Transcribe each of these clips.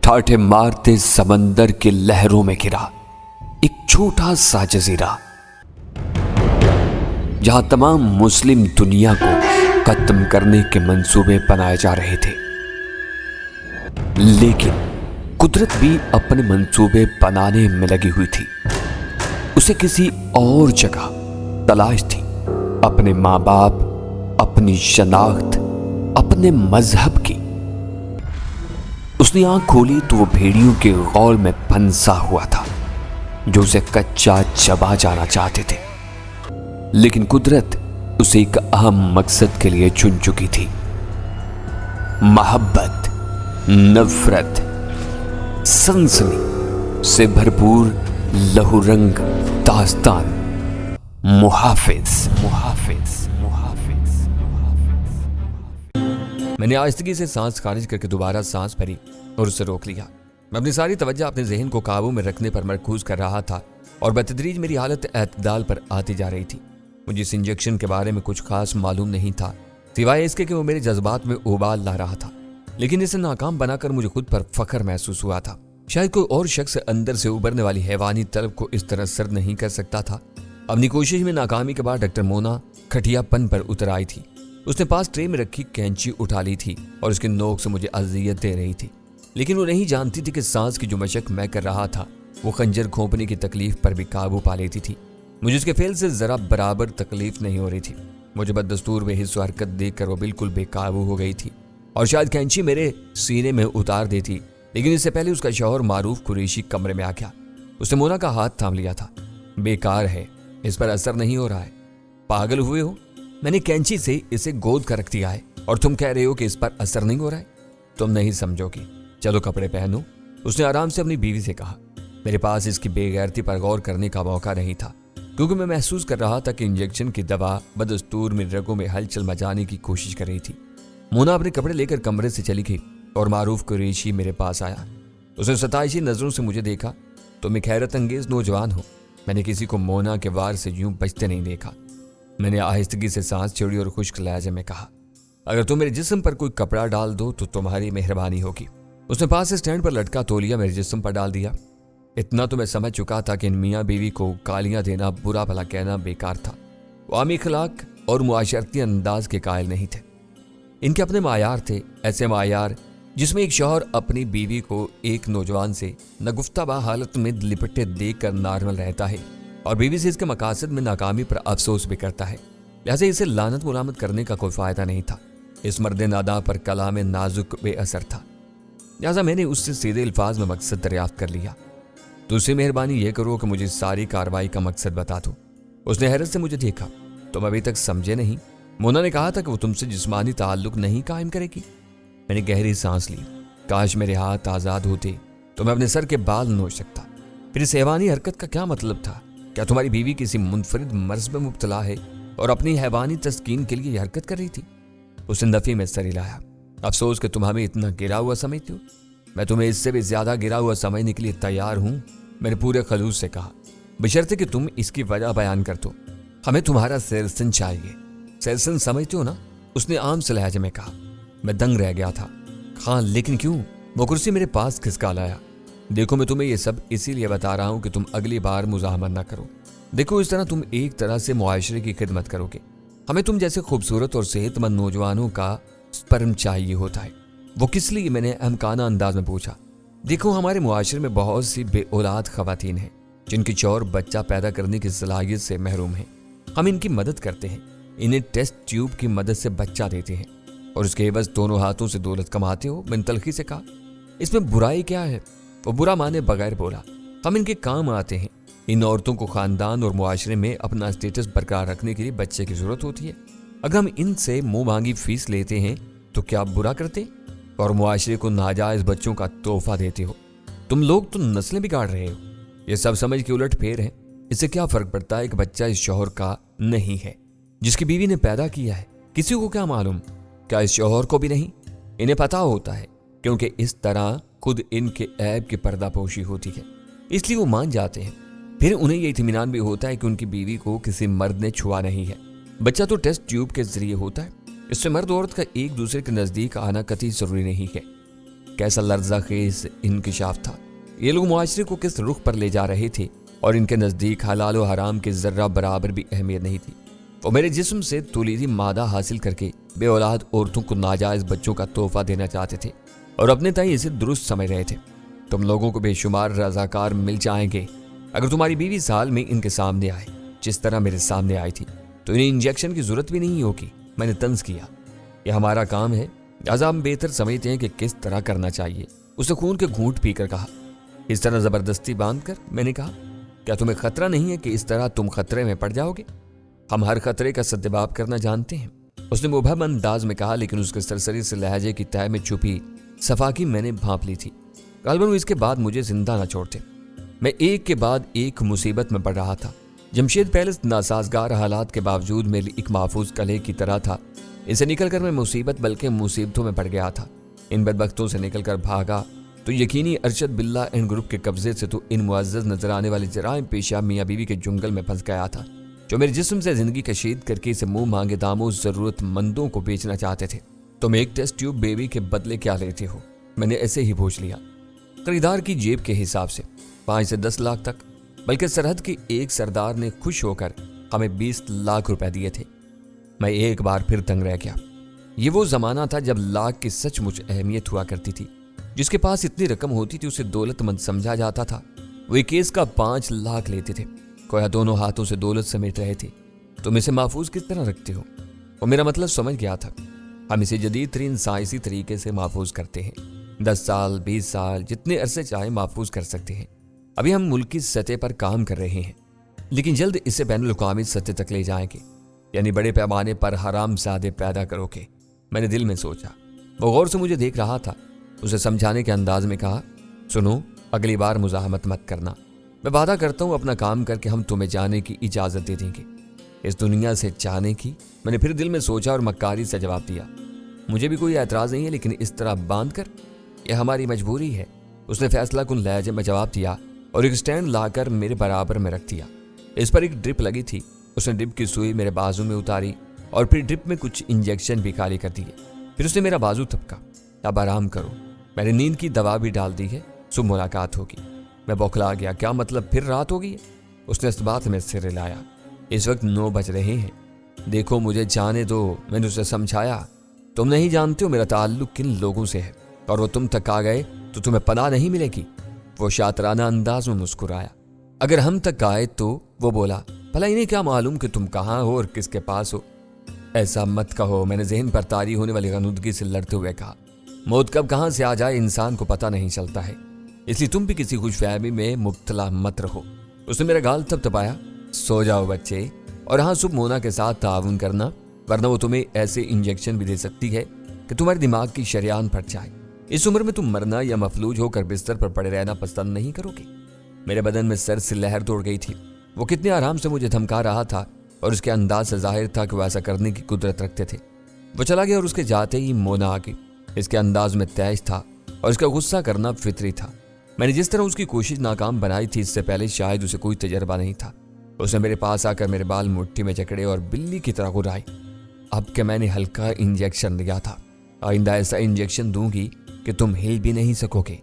ٹھاٹھے مارتے سمندر کے لہروں میں گرا ایک چھوٹا سا جزیرہ، جہاں تمام مسلم دنیا کو ختم کرنے کے منصوبے بنائے جا رہے تھے۔ لیکن قدرت بھی اپنے منصوبے بنانے میں لگی ہوئی تھی۔ اسے کسی اور جگہ تلاش تھی، اپنے ماں باپ، اپنی شناخت، اپنے مذہب کی۔ اس نے آنکھ کھولی تو وہ بھیڑیوں کے غول میں پھنسا ہوا تھا جو اسے کچا چبا جانا چاہتے تھے۔ لیکن قدرت اسے ایک اہم مقصد کے لیے چن چکی تھی، محبت، نفرت، سنسنی سے بھرپور لہو رنگ داستان۔ محافظ۔ میں نے آہستگی سے سانس خارج کر کے دوبارہ سانس بھری اور اسے روک لیا۔ میں اپنی ساری توجہ اپنے ذہن کو قابو میں رکھنے پر مرکوز کر رہا تھا اور بتدریج میری حالت اعتدال پر آتی جا رہی تھی۔ مجھے اس انجیکشن کے بارے میں کچھ خاص معلوم نہیں تھا، سوائے اس کے کہ وہ میرے جذبات میں ابال لا رہا تھا، لیکن اسے ناکام بنا کر مجھے خود پر فخر محسوس ہوا تھا۔ شاید کوئی اور شخص اندر سے ابھرنے والی حیوانی طلب کو اس طرح سرد نہیں کر سکتا تھا۔ اپنی کوشش میں ناکامی کے بعد ڈاکٹر مونا کھٹیا پن پر اتر آئی تھی۔ اس نے پاس ٹرے میں رکھی کینچی اٹھا لی تھی اور اس کے نوک سے مجھے اذیت دے رہی تھی، لیکن وہ نہیں جانتی تھی کہ سانس کی جو مشق میں کر رہا تھا وہ خنجر کھونپنے کی تکلیف پر بھی قابو پا لیتی تھی۔ مجھے اس کے فعل سے ذرا برابر تکلیف نہیں ہو رہی تھی۔ مجھے بددستور بے حس و حرکت دیکھ کر وہ بالکل بے قابو ہو گئی تھی اور شاید کینچی میرے سینے میں اتار دیتی، لیکن اس سے پہلے اس کا شوہر معروف قریشی کمرے میں آ گیا۔ اس نے مونا کا ہاتھ تھام لیا تھا۔ بیکار ہے، اس پر اثر نہیں ہو رہا ہے۔ پاگل ہوئے ہو؟ میں نے کینچی سے اسے گود کر رکھ دیا ہے اور تم کہہ رہے ہو کہ اس پر اثر نہیں ہو رہا ہے؟ تم نہیں سمجھو گی، چلو کپڑے پہنو، اس نے آرام سے اپنی بیوی سے کہا۔ میرے پاس اس کی بے غیرتی پر غور کرنے کا موقع نہیں تھا، کیونکہ میں محسوس کر رہا تھا کہ انجیکشن کی دوا بدستور میری رگوں میں ہلچل مچانے کی کوشش کر رہی تھی۔ مونا اپنے کپڑے لے کر کمرے سے چلی گئی اور معروف قریشی میرے پاس آیا۔ اس نے ستائشی نظروں سے مجھے دیکھا۔ تم ایک حیرت انگیز نوجوان ہو، میں نے کسی کو مونا کے وار سے یوں بچتے نہیں دیکھا۔ میں نے آہستگی سے سانس چھوڑی اور خشک لہجے میں کہا، اگر تم میرے جسم پر کوئی کپڑا ڈال دو تو تمہاری مہربانی ہوگی۔ اس نے پاس اسٹینڈ پر لٹکا تولیہ میرے جسم پر ڈال دیا۔ اتنا تو میں سمجھ چکا تھا کہ ان میاں بیوی کو گالیاں دینا، برا بھلا کہنا بیکار تھا۔ وہ عامی اخلاق اور معاشرتی انداز کے قائل نہیں تھے۔ ان کے اپنے معیار تھے، ایسے معیار جس میں ایک شوہر اپنی بیوی کو ایک نوجوان سے نگفتہ با حالت میں لپٹے دیکھ کر نارمل رہتا ہے اور بیوی سے اس کے مقاصد میں ناکامی پر افسوس بھی کرتا ہے۔ لہٰذا اسے لعنت ملامت کرنے کا کوئی فائدہ نہیں تھا۔ اس مرد ناداں پر کلام نازک بے اثر تھا، لہٰذا میں نے اس سے سیدھے الفاظ میں مقصد دریافت کر لیا۔ تو اسے مہربانی یہ کرو کہ مجھے ساری کارروائی کا مقصد بتا دو۔ اس نے حیرت سے مجھے دیکھا۔ تم ابھی تک سمجھے نہیں؟ مونا نے کہا تھا کہ وہ تم سے جسمانی تعلق نہیں قائم کرے گی۔ میں نے گہری سانس لی۔ کاش میرے ہاتھ آزاد ہوتے تو میں اپنے سر کے بال نوچ سکتا۔ پھر اس حیوانی حرکت کا کیا مطلب تھا؟ کیا تمہاری بیوی کسی منفرد مرض میں مبتلا ہے اور اپنی حیوانی تسکین کے لیے یہ حرکت کر رہی تھی؟ اس نے نفی میں سر ہلایا۔ افسوس کہ تم ہمیں اتنا گرا ہوا سمجھتے ہو۔ میں تمہیں اس سے بھی زیادہ گرا ہوا سمجھنے کے لیے تیار ہوں، میں نے پورے خلوص سے کہا، بشرطے کہ تم اس کی وجہ بیان کر دو۔ ہمیں تمہارا سیرسن چاہیے۔ سیرسن سمجھتے ہو نا؟ اس نے عام سے لہجے میں کہا۔ میں دنگ رہ گیا تھا۔ ہاں لیکن کیوں؟ وہ کرسی میرے پاس کھسکا لایا۔ دیکھو میں تمہیں یہ سب اسی لیے بتا رہا ہوں کہ تم اگلی بار مزاحمت نہ کرو۔ دیکھو اس طرح تم ایک طرح سے معاشرے کی خدمت کرو گے۔ ہمیں تم جیسے خوبصورت اور صحت مند نوجوانوں کا سپرم چاہیے ہوتا ہے۔ وہ کس لیے؟ میں نے احمقانہ انداز میں پوچھا۔ دیکھو ہمارے معاشرے میں بہت سی بے اولاد خواتین ہیں جن کی شوہر بچہ پیدا کرنے کی صلاحیت سے محروم ہیں۔ ہم ان کی مدد کرتے ہیں، انہیں ٹیسٹ ٹیوب کی مدد سے بچہ دیتے ہیں اور اس کے عوض دونوں ہاتھوں سے دولت کماتے ہو۔ میں نے تلخی سے کہا، اس میں برائی کیا ہے؟ وہ برا مانے بغیر بولا، ہم ان کے کام آتے ہیں۔ ان عورتوں کو خاندان اور معاشرے میں اپنا اسٹیٹس برقرار رکھنے کے لیے بچے کی ضرورت ہوتی ہے۔ اگر ہم ان سے منہ مانگی فیس لیتے ہیں تو کیا برا کرتے اور معاشرے کو ناجائز بچوں کا تحفہ دیتے ہو؟ تم لوگ تو نسلیں بگاڑ رہے ہو۔ یہ سب سمجھ کے الٹ پھیر ہے۔ اس سے کیا فرق پڑتا ہے کہ بچہ اس شوہر کا نہیں ہے جس کی بیوی نے پیدا کیا ہے؟ کسی کو کیا معلوم؟ کیا اس شوہر کو بھی نہیں؟ انہیں پتا ہوتا ہے، کیونکہ اس طرح خود ان کے عیب کی پردہ پوشی ہوتی ہے، اس لیے وہ مان جاتے ہیں۔ پھر انہیں یہ اطمینان بھی ہوتا ہے کہ ان کی بیوی کو کسی مرد نے چھوا نہیں ہے۔ بچہ تو ٹیسٹ ٹیوب کے ذریعے ہوتا ہے، اس سے مرد عورت کا ایک دوسرے کے نزدیک آنا قطعی ضروری نہیں ہے۔ कैसा लर्जा खेज इंकिशाफ था। ये लोग मुआशरे को किस रुख पर ले जा रहे थे और इनके नज़दीक हलाल और हराम की जर्रा बराबर भी अहमियत नहीं थी। वो मेरे जिस्म से तुलीदी मादा हासिल करके बे औलाद औरतों को नाजायज़ बच्चों का तोहफा देना चाहते थे और अपने ताई इसे दुरुस्त समझ रहे थे। तुम लोगों को बेशुमार रजाकार मिल जाएंगे अगर तुम्हारी बीवी साल में इनके सामने आए, जिस तरह मेरे सामने आई थी, तो इन्हें इंजेक्शन की जरूरत भी नहीं होगी। मैंने तंज किया, यह हमारा काम है, लिहाजा हम बेहतर समझते हैं कि किस तरह करना चाहिए। उसने खून के घूंट पीकर कहा। इस तरह जबरदस्ती बांध कर? मैंने कहा, क्या तुम्हें खतरा नहीं है कि इस तरह तुम खतरे में पड़ जाओगे? हम हर खतरे का सद्जवाब करना जानते हैं, उसने मुबहम अंदाज में कहा, लेकिन उसके सरसरी से लहजे की तह में छुपी सफाकी मैंने भांप ली थी। गालबन इसके बाद मुझे जिंदा न छोड़ते। मैं एक के बाद एक मुसीबत में पड़ रहा था। जमशेद पैलेस नासाजगार हालात के बावजूद मेरी एक महफूज कले की तरह था। इसे निकलकर मैं मुसीबत बल्कि मुसीबतों में पड़ गया था। इन बदबख्तों से निकलकर भागा तो यकीनी अरशद बिल्ला एंड ग्रुप के कब्जे से तो इन मुअज़्ज़ज़ नजर आने वाले जराइम पेशा मियाँ बीवी के जंगल में फंस गया था, जो मेरे जिस्म से जिंदगी कशीद करके इसे मुंह मांगे दामों जरूरतमंदों को बेचना चाहते थे। तुम एक टेस्ट ट्यूब बेबी के बदले क्या लेते हो? मैंने ऐसे ही पूछ लिया। खरीदार की जेब के हिसाब से 5 से 10 लाख तक, बल्कि सरहद के एक सरदार ने खुश होकर हमें 20 लाख रुपए दिए थे। मैं एक बार फिर तंग रह गया। ये वो जमाना था जब लाख की सचमुच अहमियत हुआ करती थी। जिसके पास इतनी रकम होती थी उसे दौलतमंद समझा जाता था। वे केस का 5 लाख लेते थे, कोया दोनों हाथों से दौलत समेट रहे थे। तुम इसे महफूज किस तरह रखते हो? वो मेरा मतलब समझ गया था। हम इसे जदीद तरीन साइंसी तरीके से महफूज करते हैं। 10 साल 20 साल जितने अरसे चाहे महफूज कर सकते हैं। अभी हम मुल्क की सतह पर काम कर रहे हैं, लेकिन जल्द इसे बैनुल-अक़वामी सतह तक ले जाएंगे, यानी बड़े पैमाने पर हरामजादे पैदा करोगे। मैंने दिल में सोचा। वो गौर से मुझे देख रहा था। उसे समझाने के अंदाज में कहा, सुनो, अगली बार मुज़ाहमत मत करना। मैं वादा करता हूँ अपना काम करके हम तुम्हें जाने की इजाज़त दे देंगे, इस दुनिया से जाने की। मैंने फिर दिल में सोचा और मक्कारी से जवाब दिया, मुझे भी कोई एतराज़ नहीं है, लेकिन इस तरह बांध कर यह हमारी मजबूरी है। उसने फैसला कुन लहजे में जवाब दिया और एक स्टैंड लाकर मेरे बराबर में रख दिया। इस पर एक ड्रिप लगी थी। उसने ड्रिप की सुई मेरे बाजू में उतारी और फिर ड्रिप में कुछ इंजेक्शन भी खाली कर दिए। फिर उसने मेरा बाजू थपका, अब आराम करो, मैंने नींद की दवा भी डाल दी है, सुबह मुलाकात होगी। मैं बौखला गया, क्या मतलब फिर रात होगी? उसने इस बात में सिर हिलाया। इस वक्त 9 बज रहे हैं, देखो मुझे जाने दो। मैंने उसे समझाया, तुम नहीं जानते हो मेरा ताल्लुक किन लोगों से है, और वो तुम तक आ गए तो तुम्हें पनाह नहीं मिलेगी। वो शातराना अंदाज में मुस्कुराया। अगर हम तक आए तो? वो बोला, भला इन्हें क्या मालूम कि तुम कहाँ हो और किसके पास हो? ऐसा मत कहो, मैंने ज़हन पर तारी होने वाली गनुदगी से लड़ते हुए कहा। मौत कब कहाँ से आ जाए इंसान को पता नहीं चलता है, इसलिए तुम भी किसी खुशफहमी में मुब्तला मत रहो। उसने मेरा गाल थपथपाया। सो जाओ बच्चे, और हाँ, सुबह मोना के साथ ताउन करना, वरना वो तुम्हें ऐसे इंजेक्शन भी दे सकती है कि तुम्हारे दिमाग की शरियान फट जाए। इस उम्र में तुम मरना या मफलूज होकर बिस्तर पर पड़े रहना पसंद नहीं करोगे। मेरे बदन में सर से लहर दौड़ गई थी। वो कितने आराम से मुझे धमका रहा था और उसके अंदाज से जाहिर था कि वो ऐसा करने की कुदरत रखते थे। वो चला गया और उसके जाते ही मोना आ गई। इसके अंदाज में तेज था और इसका गुस्सा करना फितरी था। मैंने जिस तरह उसकी कोशिश नाकाम बनाई थी, इससे पहले शायद उसे कोई तजर्बा नहीं था। उसने मेरे पास आकर मेरे बाल मुट्ठी में जकड़े और बिल्ली की तरह गुर्राई। अब के मैंने हल्का इंजेक्शन दिया था, आइंदा ऐसा इंजेक्शन दूंगी कि तुम हिल भी नहीं सकोगे।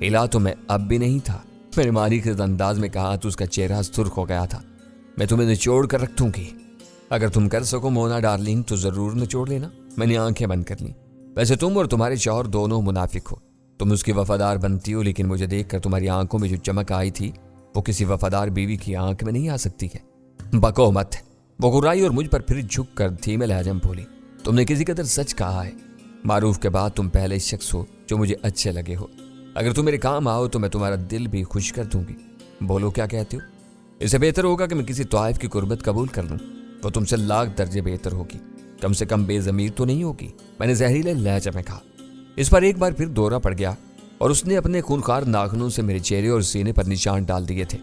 हिला तो मैं अब भी नहीं था। मैंने मारी के अंदाज में कहा तो उसका चेहरा सुर्ख हो गया था। मैं तुम्हें निचोड़ कर रख दूंगी। अगर तुम कर सको मोना डार्लिंग तो जरूर निचोड़ लेना। मैंने आंखें बंद कर ली। वैसे तुम और तुम्हारे शौहर दोनों मुनाफिक हो। तुम उसकी वफादार बनती हो, लेकिन मुझे देखकर तुम्हारी आंखों में जो चमक आई थी वो किसी वफादार बीवी की आंख में नहीं आ सकती है। बको मत। वो गुर्राई और मुझ पर फिर झुक कर धीमे लहजे में बोली, तुमने किसी कदर सच कहा है। मारूफ के बाद तुम पहले शख्स हो जो मुझे अच्छे लगे हो। अगर तुम मेरे काम आओ तो मैं तुम्हारा दिल भी खुश कर दूंगी। बोलो क्या कहते हो? इससे बेहतर होगा कि मैं किसी तवाइफ की कुर्बत कबूल कर लूं। वो तुमसे लाख दर्जे बेहतर होगी, कम से कम बेजमीर तो नहीं होगी। मैंने जहरीले लहजे में कहा। इस पर एक बार फिर दौरा पड़ गया और उसने अपने खूनखार नाखूनों से मेरे चेहरे और सीने पर निशान डाल दिए थे।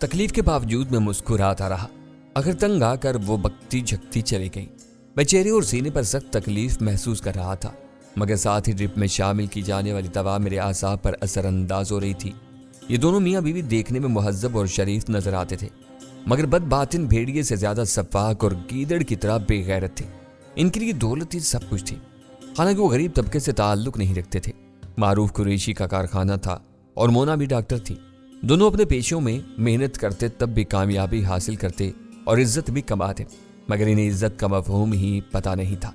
तकलीफ के बावजूद मैं मुस्कुराता रहा। अगर तंग आकर वो बकती झकती चली गई। मैं चेहरे और सीने पर सख्त तकलीफ महसूस कर रहा था, मगर साथ ही ड्रिप में शामिल की जाने वाली दवा मेरे आसाब पर असरअंदाज हो रही थी। ये दोनों मियाँ बीवी देखने में मुहज्जब और शरीफ नजर आते थे, मगर बदबातिन भेड़िए से ज्यादा सफाक और गीदड़ की तरह बेगैरत थे। इनके लिए दौलत ही सब कुछ थी। हालांकि वो गरीब तबके से ताल्लुक नहीं रखते थे। मारूफ कुरैशी का कारखाना था और मोना भी डॉक्टर थी। दोनों अपने पेशों में मेहनत करते, तब भी कामयाबी हासिल करते और इज्जत भी कमाते, मगर इन्हें इज्जत का मफहूम ही पता नहीं था।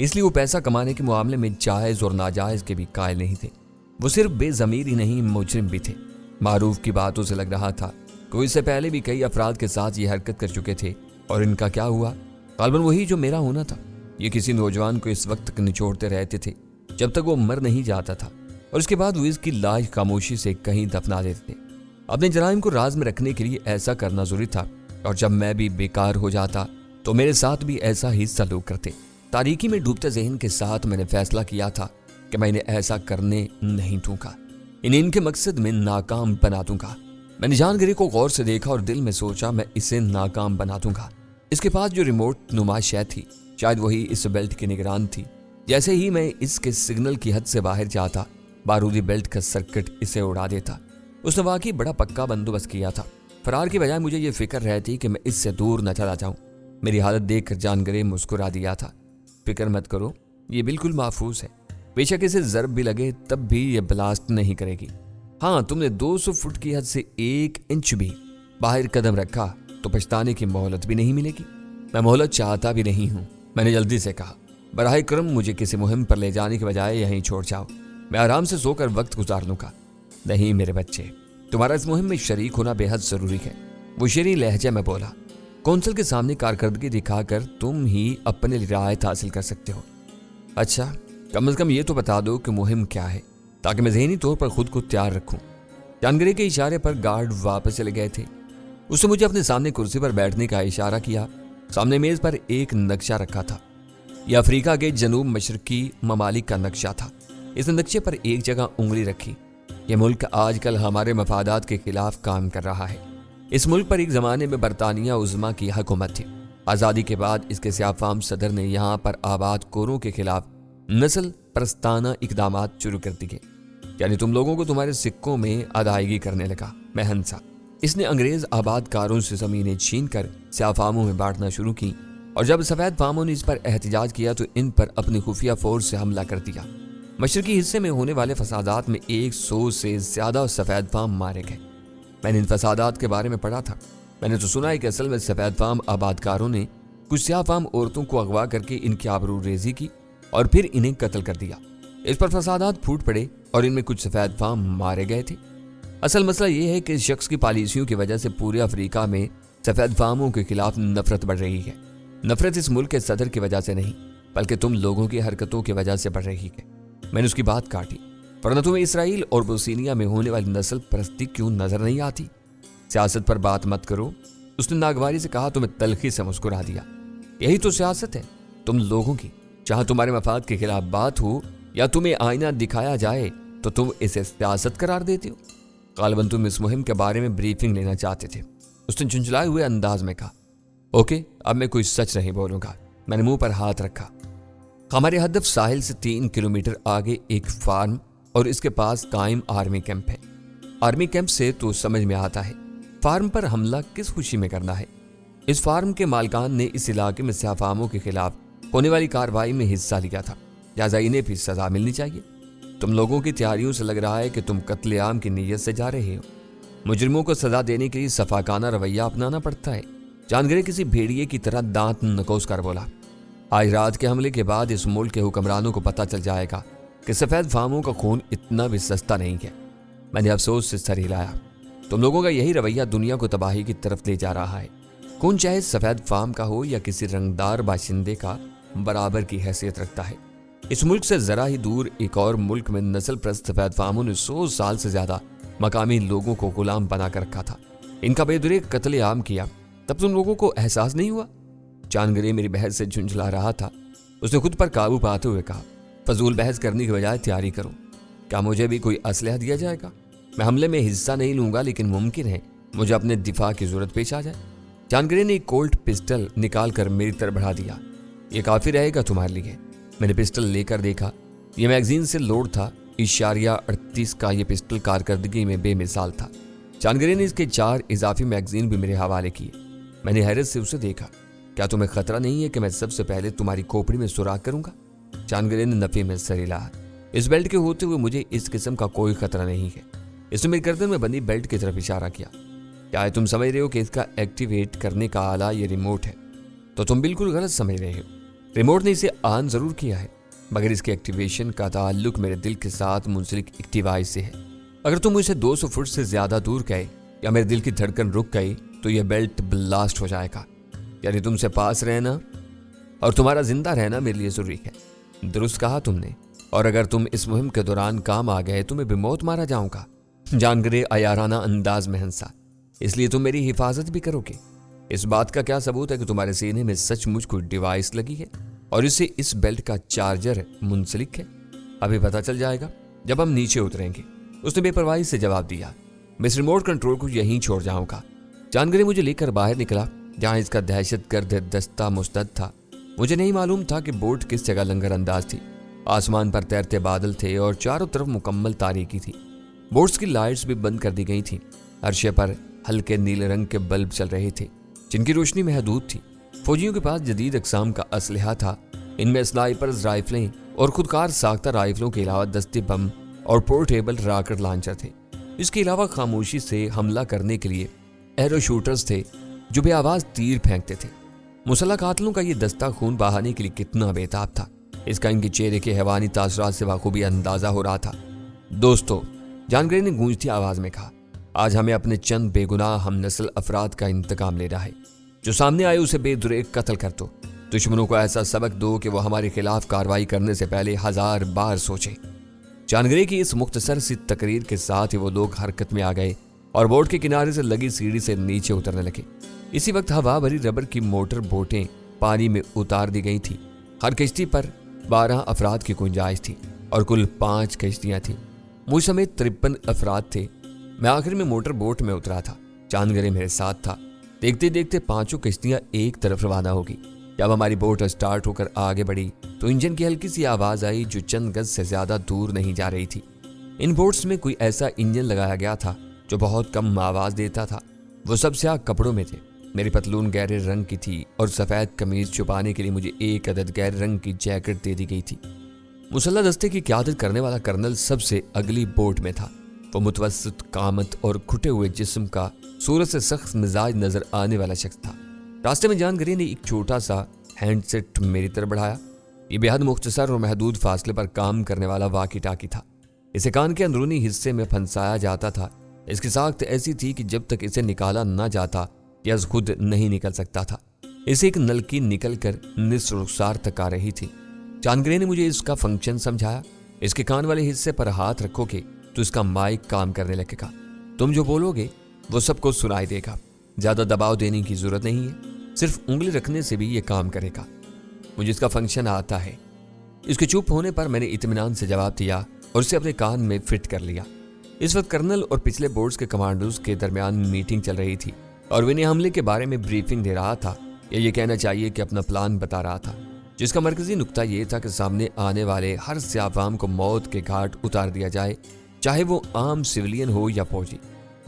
इसलिए वो पैसा कमाने के मामले में जायज़ और नाजायज़ के भी कायल नहीं थे। वो सिर्फ बेज़मीर ही नहीं, मुजरिम भी थे। मारूफ की बातों से लग रहा था कि वो इससे पहले भी कई अफराद के साथ ये हरकत कर चुके थे, और इनका क्या हुआ? गालबन वही जो मेरा होना था। ये किसी नौजवान को इस वक्त तक निचोड़ते रहते थे जब तक वो मर नहीं जाता था, और उसके बाद वो इसकी लाश खामोशी से कहीं दफना देते थे। अपने जराइम को राज में रखने के लिए ऐसा करना जरूरी था, और जब मैं भी बेकार हो जाता तो मेरे साथ भी ऐसा ही सलूक करते। तारीकी में डूबते जहन के साथ मैंने फैसला किया था कि मैं इन्हें ऐसा करने नहीं दूंगा, इन्हें इनके मकसद में नाकाम बना दूंगा। मैंने जानगिरी को गौर से देखा और दिल में सोचा, मैं इसे नाकाम बना दूंगा। इसके पास जो रिमोट नुमा शय थी, शायद वही इस बेल्ट की निगरान थी। जैसे ही मैं इसके सिग्नल की हद से बाहर जाता, बारूदी बेल्ट का सर्किट इसे उड़ा देता। उसने वाकई बड़ा पक्का बंदोबस्त किया था। फरार की बजाय मुझे ये फिक्र रहती कि मैं इससे दूर न चला जाऊं। मेरी हालत देखकर जानगिरी मुस्कुरा दिया था। फिक्र मत करो, ये बिल्कुल महफूज है। बेशक इसे ज़रब भी लगे तब भी ये ब्लास्ट नहीं करेगी। हाँ, तुमने 200 फुट की हद से 1 इंच भी बाहर कदम रखा तो पछताने की मोहलत भी नहीं मिलेगी। मैं मोहलत चाहता भी नहीं हूँ, मैंने जल्दी से कहा। बराह करम मुझे किसी मुहिम पर ले जाने के बजाय यहीं छोड़ जाओ, मैं आराम से सोकर वक्त गुजार लूँगा। नहीं मेरे बच्चे, तुम्हारा इस मुहिम में शरीक होना बेहद ज़रूरी है, वो शरीर लहजे में बोला। कौंसल के सामने कारकर्दगी दिखाकर तुम ही अपने लिए रियायत हासिल कर सकते हो। अच्छा, कम से कम ये तो बता दो कि मुहिम क्या है, ताकि मैं ज़हनी तौर पर खुद को तैयार रखूं। जानगिरी के इशारे पर गार्ड वापस चले गए थे। उसने मुझे अपने सामने कुर्सी पर बैठने का इशारा किया। सामने मेज़ पर एक नक्शा रखा था। यह अफ्रीका के जनूब मशरकी ममालिक का नक्शा था। इस नक्शे पर एक जगह उंगली रखी। यह मुल्क आजकल हमारे मफादात के खिलाफ काम कर रहा है। इस मुल्क पर एक ज़माने में बरतानिया उज़्मा की हुकूमत थी। आज़ादी के बाद इसके सियाफाम सदर ने यहाँ पर आबाद कोरों के खिलाफ नस्ल प्रस्ताना इकदामात शुरू कर दिए, यानी तुम लोगों को तुम्हारे सिक्कों में अदायगी करने लगा। मैं हंसा। इसने अंग्रेज आबादकारों से ज़मीनें छीन कर सियाफामों में बांटना शुरू की, और जब सफ़ेद फामों ने इस पर एहतजाज किया तो इन पर अपनी खुफिया फोर्स से हमला कर दिया। मशरकी हिस्से में होने वाले फसादात में 100 से ज़्यादा सफ़ेद फाम मारे गए। मैंने इन फसादात के बारे में पढ़ा था। मैंने तो सुना है कि असल में सफ़ेद फाम आबादकारों ने कुछ स्याह फाम औरतों को अगवा करके इनकी आबरू रेजी की और फिर इन्हें कत्ल कर दिया। इस पर फसादात फूट पड़े और इनमें कुछ सफ़ेद फाम मारे गए थे। असल मसला ये है कि इस शख्स की पॉलिसियों की वजह से पूरे अफ्रीका में सफ़ेद फामों के खिलाफ नफरत बढ़ रही है। नफरत इस मुल्क के सदर की वजह से नहीं, बल्कि तुम लोगों की हरकतों की वजह से बढ़ रही है। मैंने उसकी बात काटी। वरना तुम्हें इसराइल और बोस्निया में होने वाली नस्ल परस्ती क्यों नजर नहीं आती? सियासत पर बात मत करो, उसने नागवारी से कहा। तुम्हें तलखी से मुस्कुरा दिया। यही तो सियासत है तुम लोगों की। जहां तुम्हारे मफाद के खिलाफ बात हो या तुम्हें आईना दिखाया जाए तो तुम इसे सियासत करार देते हो। गालिबन तुम इस मुहिम के बारे में ब्रीफिंग लेना चाहते थे, उसने झुंझलाए हुए अंदाज में कहा। ओके, अब मैं कोई सच नहीं बोलूंगा। मैंने मुंह पर हाथ रखा। हमारे हदफ साहिल से 3 किलोमीटर आगे एक फार्म और इसके पास कायम आर्मी कैंप है। आर्मी कैंप से तो समझ में आता है फार्म पर हमला किस खुशी में करना है। इस फार्म के मालकान ने इस इलाके में सियाफामों के खिलाफ होने वाली कार्रवाई में हिस्सा लिया था, लिहाजा इन्हें भी सजा मिलनी चाहिए। तुम लोगों की तैयारियों से लग रहा है कि तुम कत्लेआम की नीयत से जा रहे हो। मुजरिमों को सजा देने के लिए सफाकाना रवैया अपनाना पड़ता है। जानगिरी किसी भेड़िए की तरह दांत नकोस कर बोला। आज रात के हमले के बाद इस मुल्क के हुक्मरानों को पता चल जाएगा कि सफ़ेद फामों का खून इतना भी सस्ता नहीं है। मैंने अफसोस से सर हिलाया। तुम लोगों का यही रवैया दुनिया को तबाही की तरफ ले जा रहा है। खून चाहे सफ़ेद फाम का हो या किसी रंगदार बाशिंदे का, बराबर की हैसियत रखता है। इस मुल्क से ज़रा ही दूर एक और मुल्क में नस्ल प्रस्त सफ़ेद फामों ने 100 साल से ज़्यादा मकामी लोगों को गुलाम बना कर रखा था। इनका बेदुरे कत्ले आम किया, तब तुम लोगों को एहसास नहीं हुआ? जानगिरी मेरी बहस से झुंझला रहा था। उसने खुद पर काबू पाते हुए कहा, फजूल बहस करने की बजाय तैयारी करो। क्या मुझे भी कोई असलहा दिया जाएगा? मैं हमले में हिस्सा नहीं लूंगा, लेकिन मुमकिन है मुझे अपने दिफा की जरूरत पेश आ जाए। जानगिरी ने एक कोल्ट पिस्टल निकाल कर मेरी तरफ बढ़ा दिया। ये काफ़ी रहेगा तुम्हारे लिए। मैंने पिस्टल लेकर देखा। यह मैगजीन से लोड था। 38 का यह पिस्टल कारकर्दगी में बेमिसाल था। जानगिरी ने इसके 4 इजाफी मैगजीन भी मेरे हवाले किए। मैंने हैरत से उसे देखा। क्या तुम्हें खतरा नहीं है कि मैं सबसे पहले तुम्हारी खोपड़ी में सुराख करूंगा? जानगिरी ने नफी में सर हिलाया। इस बेल्ट के होते हुए मुझे इस किस्म का कोई खतरा नहीं है। इसने मेरी गर्दन में बंधी बेल्ट की तरफ इशारा किया। क्या तुम समझ रहे हो कि इसका एक्टिवेट करने का आला ये रिमोट है? तो तुम बिल्कुल गलत समझ रहे हो। रिमोट ने इसे ऑन जरूर किया है, मगर इसके एक्टिवेशन का ताल्लुक मेरे दिल के साथ मुंसलिक एक डिवाइस से है। अगर तुम इसे 200 फुट से ज्यादा दूर गए या मेरे दिल की धड़कन रुक गई तो यह बेल्ट ब्लास्ट हो जाएगा। यानी तुमसे पास रहना और तुम्हारा जिंदा रहना मेरे लिए जरूरी है। दुरुस्त कहा तुमने। और अगर तुम इस मुहिम के दौरान काम आ गए तो मैं बेमौत मारा जाऊंगा। जानगरे आयाराना अंदाज में हंसा। इसलिए तुम मेरी हिफाजत भी करोगे। इस बात का क्या सबूत है कि तुम्हारे सीने में सचमुच कोई डिवाइस लगी है और इससे इस बेल्ट का चार्जर मुंसलिक है? अभी पता चल जाएगा जब हम नीचे उतरेंगे, उसने बेपरवाही से जवाब दिया। मैं इस रिमोट कंट्रोल को यहीं छोड़ जाऊंगा। जानगरे मुझे लेकर बाहर निकला जहां इसका दहशतगर्द दस्ता मुस्तैद था। मुझे नहीं मालूम था कि बोट किस जगह लंगर अंदाज थी। आसमान पर तैरते बादल थे और चारों तरफ मुकम्मल तारीकी थी। बोट्स की लाइट्स भी बंद कर दी गई थी। अर्शे पर हल्के नीले रंग के बल्ब चल रहे थे जिनकी रोशनी महदूद थी। फौजियों के पास जदीद अक़साम का असलहा था। इनमें स्नाइपर्स राइफलें और खुदकार साख्ता राइफलों के अलावा दस्ते बम और पोर्टेबल रॉकेट लॉन्चर थे। इसके अलावा खामोशी से हमला करने के लिए एरो शूटर्स थे जो बेआवाज तीर फेंकते थे। मुसल्लह कातलों का ये दस्ता खून बहाने के लिए कितना बेताब था, इसका इनके चेहरे के हैवानी तासरात से बाखूबी अंदाजा हो रहा था। दोस्तों, जानगरे ने गूंजती आवाज में कहा, आज हमें अपने चंद बेगुनाह हम नस्ल अफराद का इंतकाम लेना है। जो सामने आए उसे बेदुरेक कत्ल कर दो। दुश्मनों को ऐसा सबक दो कि वो हमारे खिलाफ कार्रवाई करने से पहले 1000 बार सोचें। जानगरे की इस मुख्तसर सी तकरीर के साथ ही वो लोग हरकत में आ गए और बोट के किनारे से लगी सीढ़ी से नीचे उतरने लगे। इसी वक्त हवा भरी रबर की मोटर बोटें पानी में उतार दी गई थी। हर किश्ती पर 12 अफराद की गुंजाइश थी और कुल 5 किश्तियां थीं। मुझ समेत 53 अफराद थे। मैं आखिर में मोटर बोट में उतरा था। जानगरे मेरे साथ था। देखते देखते 5 किश्तियां एक तरफ रवाना होगी। जब हमारी बोट स्टार्ट होकर आगे बढ़ी तो इंजन की हल्की सी आवाज आई जो चंद गज से ज्यादा दूर नहीं जा रही थी। इन बोट्स में कोई ऐसा इंजन लगाया गया था जो बहुत कम आवाज देता था। वो सब स्याह कपड़ों में थे। मेरी पतलून गहरे रंग की थी और सफेद कमीज छुपाने के लिए मुझे एक अदद गहरे रंग की जैकेट दे दी गई थी। मुसल्लह दस्ते की क़यादत करने वाला कर्नल सबसे अगली बोट में था। वो मुतवस्सित कामत और खुटे हुए जिस्म का, सूरत से सख्त मिजाज नजर आने वाला शख्स था। रास्ते में जानगरी ने एक छोटा सा हैंडसेट मेरी तरफ बढ़ाया। ये बेहद मुख्तसर और महदूद फासले पर काम करने वाला वाकी टाकी था। इसे कान के अंदरूनी हिस्से में फंसाया जाता था। इसकी साख्त ऐसी थी कि जब तक इसे निकाला न जाता यह खुद नहीं निकल सकता था। इसे एक नलकी निकल कर निस्फ रुखसार तक आ रही थी। जानगरी ने मुझे इसका फंक्शन समझाया। इसके कान वाले हिस्से पर हाथ रखोगे तो इसका माइक काम करने लगेगा। तुम जो बोलोगे वो सबको सुनाई देगा। ज्यादा दबाव देने की जरूरत नहीं है, सिर्फ उंगली रखने से भी ये काम करेगा। मुझे इसका फंक्शन आता है। इसके चुप होने पर मैंने इत्मीनान से जवाब दिया और इसे अपने कान में फिट कर लिया। इस वक्त कर्नल और पिछले बोर्ड्स के कमांडोज के दरमियान मीटिंग चल रही थी और विनय हमले के बारे में ब्रीफिंग दे रहा था, या ये कहना चाहिए कि अपना प्लान बता रहा था, जिसका मरकजी नुक्ता ये था कि सामने आने वाले हर सियाफाम को मौत के घाट उतार दिया जाए, चाहे वो आम सिविलियन हो या फौजी।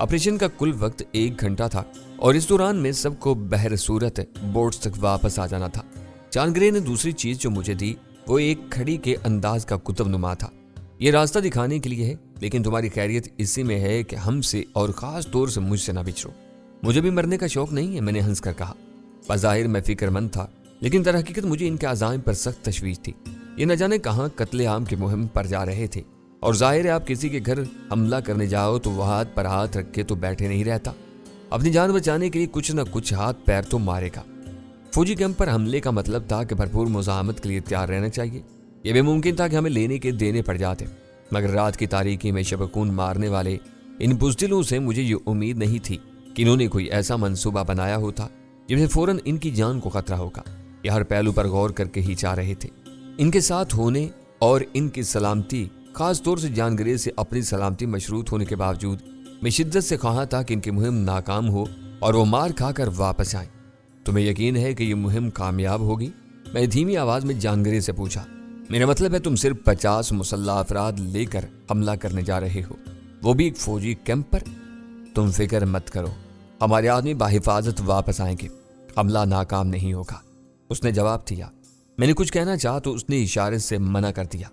ऑपरेशन का कुल वक्त 1 घंटा था और इस दौरान में सबको बहर सूरत बोट्स तक वापस आ जाना था। जानगरे ने दूसरी चीज जो मुझे दी वो एक खड़ी के अंदाज का कुतुब नुमा था। ये रास्ता दिखाने के लिए है, लेकिन तुम्हारी खैरियत इसी में है कि हमसे और खास तौर से मुझसे ना बिछड़ो। मुझे भी मरने का शौक नहीं है, मैंने हंस कर कहा। बज़ाहिर मैं फिक्रमंद था, लेकिन दर हकीकत मुझे इनके अज़ाइम पर सख्त तशवीश थी। ये न जाने कहाँ कत्ले आम की मुहिम पर जा रहे थे, और जाहिर है आप किसी के घर हमला करने जाओ तो वह हाथ पर हाथ रख के तो बैठे नहीं रहता। अपनी जान बचाने के लिए कुछ न कुछ हाथ पैर तो मारेगा। फौजी कैंप पर हमले का मतलब था कि भरपूर मुज़ाहमत के लिए तैयार रहना चाहिए। यह भी मुमकिन था कि हमें लेने के देने पड़ जाते, मगर रात की तारीकी में शबकून मारने वाले इन बुज़दिलों से मुझे ये उम्मीद नहीं थी कि इन्होंने कोई ऐसा मंसूबा बनाया होता जिसमें फौरन इनकी जान को खतरा होगा। ये हर पहलू पर गौर करके ही चाह रहे थे। इनके साथ होने और इनकी सलामती, खास तौर से जानगरे से अपनी सलामती मशरूत होने के बावजूद मैं शिद्दत से ख्वाहा था कि इनकी मुहिम नाकाम हो और वो मार खाकर वापस आए। तुम्हें यकीन है कि ये मुहिम कामयाब होगी? मैं धीमी आवाज में जानगरे से पूछा। मेरा मतलब है तुम सिर्फ 50 मुसल्लह अफराद लेकर हमला करने जा रहे हो, वो भी एक फौजी कैंप पर? तुम फिक्र मत करो, हमारे आदमी बाहिफाजत वापस आएंगे, हमला नाकाम नहीं होगा, उसने जवाब दिया। मैंने कुछ कहना चाहा तो उसने इशारे से मना कर दिया।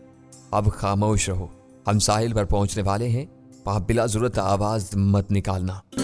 اب خاموش رہو، ہم ساحل پر پہنچنے والے ہیں، وہاں بلا ضرورت آواز مت نکالنا۔